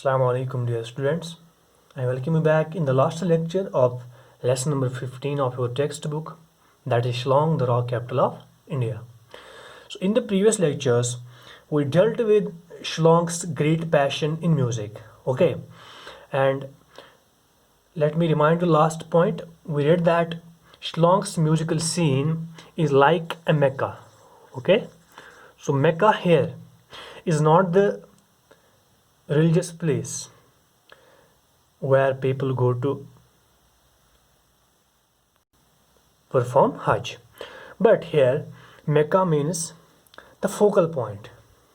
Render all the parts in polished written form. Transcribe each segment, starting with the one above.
Assalamu alaikum dear students. I welcome you back in the last lecture of lesson number 15 of your textbook, that is Shillong, the rock capital of India. So in the previous lectures we dealt with Shillong's great passion in music. Okay, and let me remind you last point. We read that Shillong's musical scene is like a Mecca. Okay, so Mecca here is not the religious place where people go to perform Hajj. But here, Mecca means the focal point,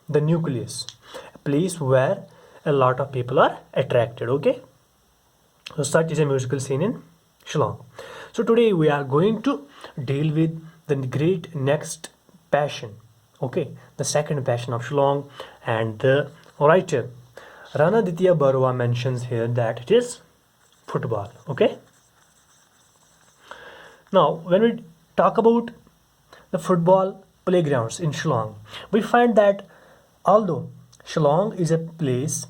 the nucleus, a place where a lot of people are attracted. Okay, so such is a musical scene in Shillong. So today we are going to deal with the great next passion. Okay, the second passion of Shillong, and the writer Rana Ditya Barua mentions here that it is football. Okay, now when we talk about the football playgrounds in Shillong, we find that although Shillong is a place,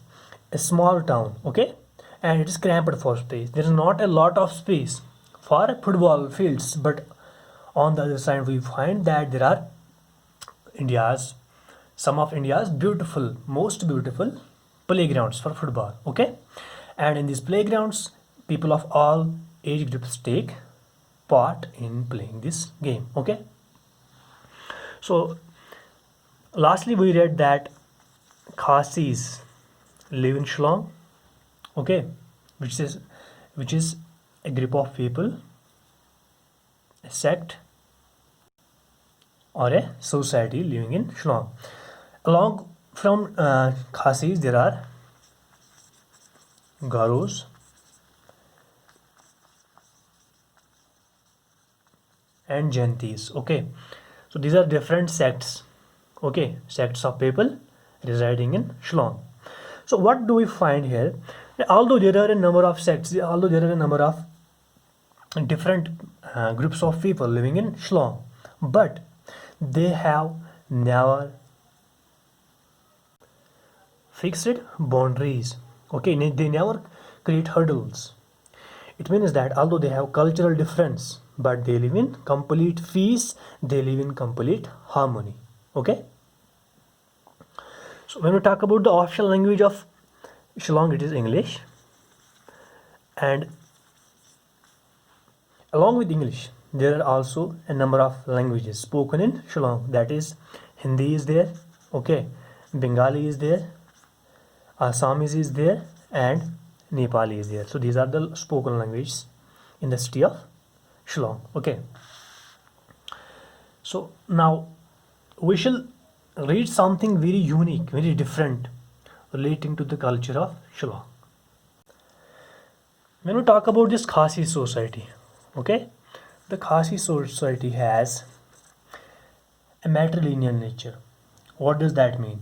a small town, okay, and it is cramped for space, there is not a lot of space for football fields, but on the other side we find that there are some of India's most beautiful playgrounds for football. Okay, and in these playgrounds people of all age groups take part in playing this game. Okay, so lastly we read that Khasis live in Shillong. Okay, which is a group of people, a sect or a society living in Shillong. Along from Khasis there are Garos and Jantis. Okay, so these are different sects. Okay, sects of people residing in Shillong. So what do we find here? Although there are a number of sects, although there are a number of different groups of people living in Shillong, but they have never fixed boundaries. Okay, they never create hurdles. It means that although they have cultural difference, but they live in complete peace, they live in complete harmony. Okay, so when we talk about the official language of Shillong, it is English, and along with English there are also a number of languages spoken in Shillong, that is Hindi is there, okay, Bengali is there, Assamese is there, and Nepali is there. So these are the spoken languages in the city of Shillong. Okay, so now we shall read something very unique, very different relating to the culture of Shillong. When we talk about this Khasi Society, okay, the Khasi Society has a matrilineal nature. What does that mean?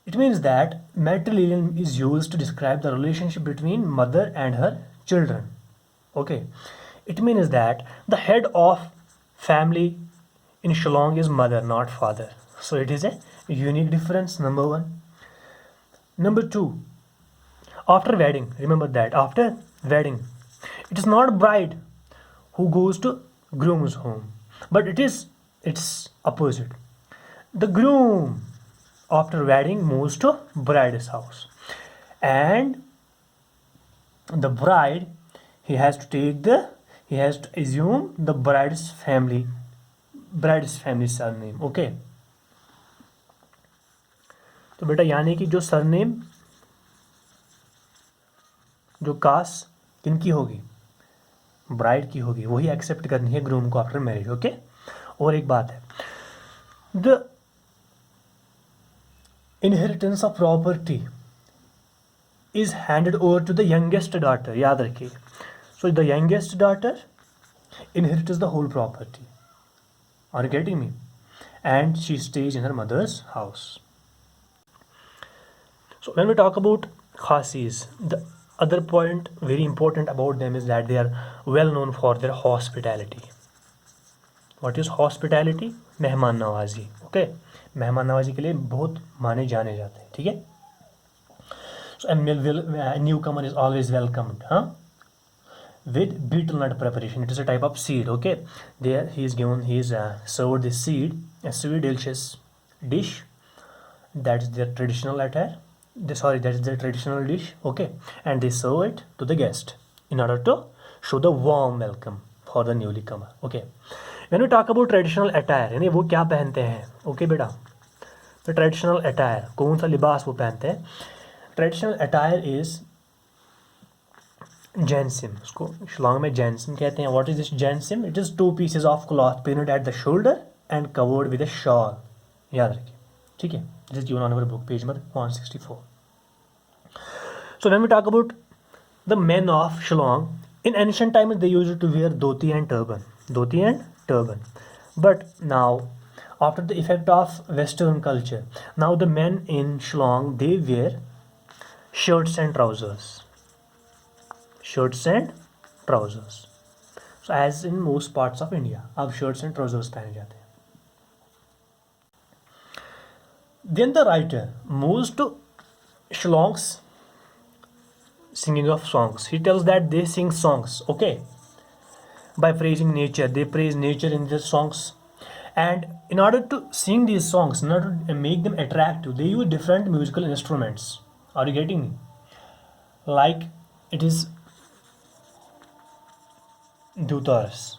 It means that matrilineal is used to describe the relationship between mother and her children. Okay, it means that the head of family in Shillong is mother, not father. So it is a unique difference, number one. Number two, after wedding, remember that after wedding, it is not bride who goes to groom's home, but it's opposite. The groom after wedding moves to bride's house, and the bride, he has to assume the bride's family surname. Okay, तो बेटा यानी कि जो surname, जो cast किनकी होगी, bride की होगी, वही एक्सेप्ट करनी है ग्रूम को आफ्टर मैरिज. ओके, और एक बात है, the inheritance of property is handed over to the youngest daughter. याद रखिए, so the youngest daughter inherits the whole property. Are you getting me? And she stays in her mother's house. So when we talk about Khasis, the other point very important about them is that they are well known for their hospitality. What is hospitality? मेहमान नवाजी. Okay, मेहमान नवाजी के लिए बहुत माने जाने जाते हैं. ठीक है, So a newcomer is always welcomed, with betel nut preparation. It is a type of seed. Okay, there he is served this seed, a sweet delicious dish. That is their traditional attire. That is their traditional dish. Okay, and they serve it to the guest in order to show the warm welcome for the newly comer. Okay, when we talk about traditional attire, यानी वो क्या पहनते हैं? Okay बेटा, the traditional attire, कौन सा लिबास वो पहनते हैं? Traditional attire is Gensim. उसको शिलोंग में जैनसिम कहते हैं. What is this Gensim? It is 2 pieces of cloth pinned at the shoulder and covered with a shawl. याद रखिए, ठीक है. This is given on our book, page number 164. So when we talk about the men of Shillong, in ancient times they used to wear dhoti and turban. But now, after the effect of Western culture, now the men in Shillong, they wear shirts and trousers. So as in most parts of India, अब shirts and trousers पहने जाते हैं. Then the writer moves to Shillong's singing of songs. He tells that they sing songs, okay, by praising nature. They praise nature in their songs, and in order to sing these songs, in order to make them attractive, they use different musical instruments. Are you getting me? Like it is dutars,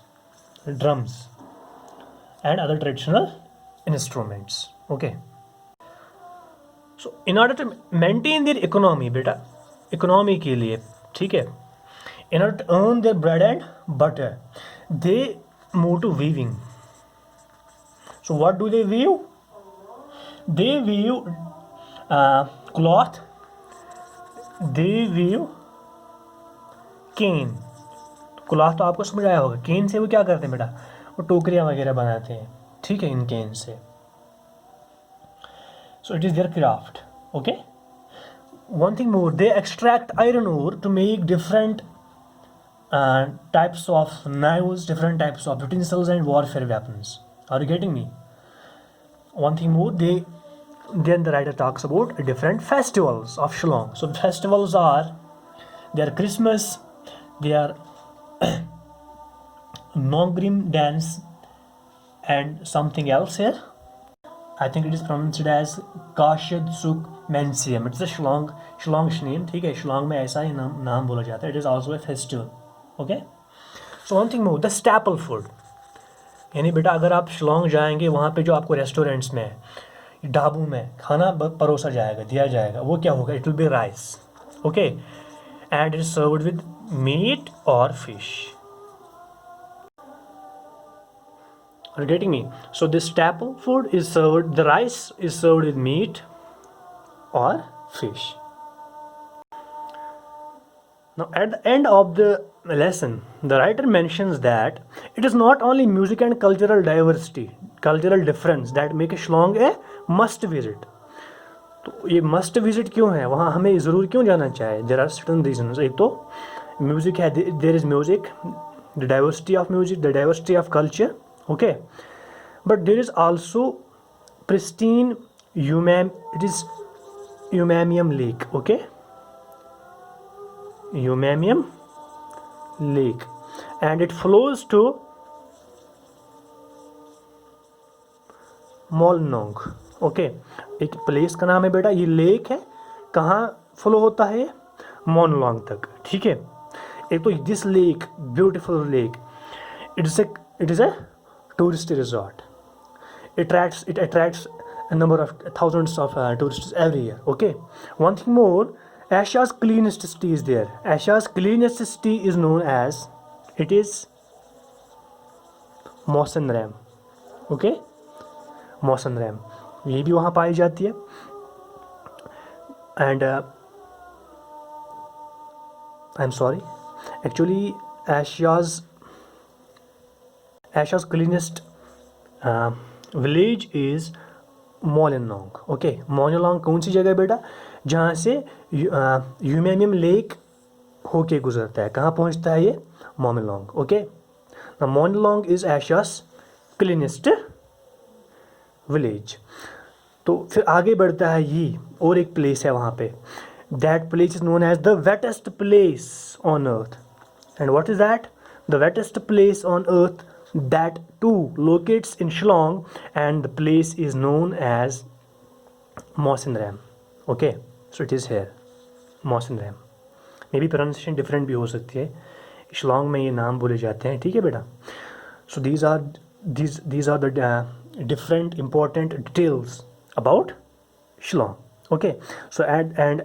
drums, and other traditional instruments. Okay. So in order to maintain their economy, बेटा, economy के लिए, ठीक है, in order to earn their bread and butter, they move to weaving. So what do they weave? They weave cloth. They weave cane. Cloth तो आपको समझ आया होगा. केन से वो क्या करते हैं बेटा? वो टोकरियाँ वगैरह बनाते हैं, ठीक है, इन केन से. So it is their craft. Okay. One thing more, they extract iron ore to make different types of knives, different types of utensils and warfare weapons. Are you getting me? One thing more, then the writer talks about different festivals of Shillong. So festivals are their Christmas, their Nongrim dance, and something else here. I think it is pronounced as Kashid Suk Mensium. It's a Shillong name. ठीक है, Shillong में ऐसा ही नाम बोला जाता है. It is also a festival. Okay. So one thing more, the staple food. यानी बेटा अगर आप शिलोंग जाएंगे, वहाँ पे जो आपको रेस्टोरेंट्स में, ढाबों में खाना परोसा जाएगा, दिया जाएगा, वो क्या होगा? It will be rice. Okay. And it is served with meat or fish. Are you getting me? So this staple food is served, the rice is served with meat or fish. Now at the end of the lesson, the writer mentions that it is not only music and cultural diversity, cultural difference that make Shillong a must visit. तो ये must visit क्यों है? वहाँ हमें ज़रूर क्यों जाना चाहिए? There are certain reasons. एक तो music है, there is music, the diversity of music, the diversity of culture. Okay, but there is also pristine it is Umamium Lake. Okay, Umamium Lake, and it flows to Molnong. Okay, एक place का नाम है बेटा, ये lake है. कहाँ flow होता है? मोनलोंग तक. ठीक है. एक तो this lake, beautiful lake, it is a tourist resort. It attracts a number of thousands of tourists every year. Okay. One thing more, Asia's cleanest city is there. Asia's cleanest city is known as, it is Mawsynram. Okay. Mawsynram. ये भी वहाँ पाई जाती है. And I'm sorry. Actually, Asia's cleanest village is Molinong. Okay, Molinong कौन सी जगह बेटा? जहाँ से यूमेनियम लेक होके गुजरता है. कहाँ पहुँचता है ये? Molinong. Okay, now Molinong is Asia's cleanest village. तो फिर आगे बढ़ता है ये और एक प्लेस है वहाँ पे That place is known as the wettest place on earth. And what is that? The wettest place on earth, that too locates in Shillong, and the place is known as Mawsynram. Okay, so it is here, Mawsynram. May be pronunciation different भी हो सकती है, शिलोंग में ये नाम बोले जाते हैं, ठीक है बेटा. सो these are the different important details about Shillong. Okay, so and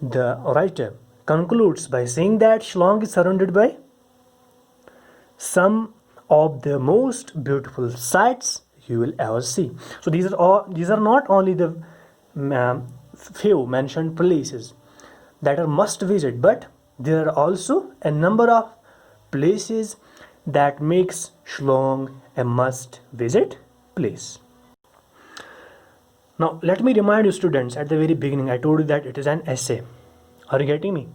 the writer concludes by saying that Shillong is surrounded by some of the most beautiful sights you will ever see. So these are not only the few mentioned places that are must visit, but there are also a number of places that makes Shillong a must visit place. Now let me remind you students, at the very beginning I told you that it is an essay. Are you getting me?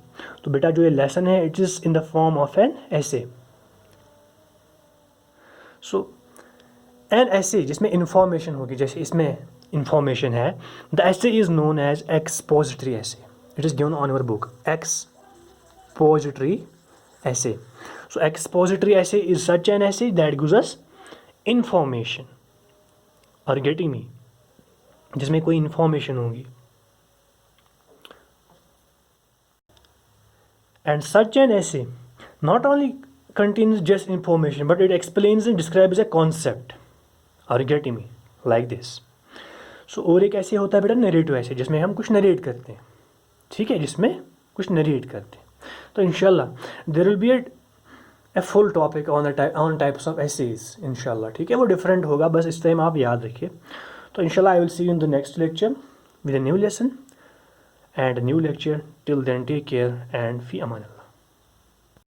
तो बेटा जो ये lesson है, it is in the form of an essay. So an essay जिसमें information होगी, जैसे इसमें information है, the essay is known as expository essay. It is given on your book, expository essay. So expository essay is such an essay that gives us information. Are you getting me? जिसमें कोई information होगी. And such an essay not only contains just information, but it explains and describes a concept. Are you getting me? Like this. So और एक ऐसे होता है बेटा narrative essay, जिसमें हम कुछ narrate करते हैं, ठीक है, जिसमें कुछ narrate करते हैं. तो इंशाल्लाह there will be a full topic on types of essays इंशाल्लाह, ठीक है, वो different होगा, बस इस टाइम आप याद रखिए. तो इंशाल्लाह I will see you in the next lecture with a new lesson and a new lecture. Till then, take care and fi aman Allah.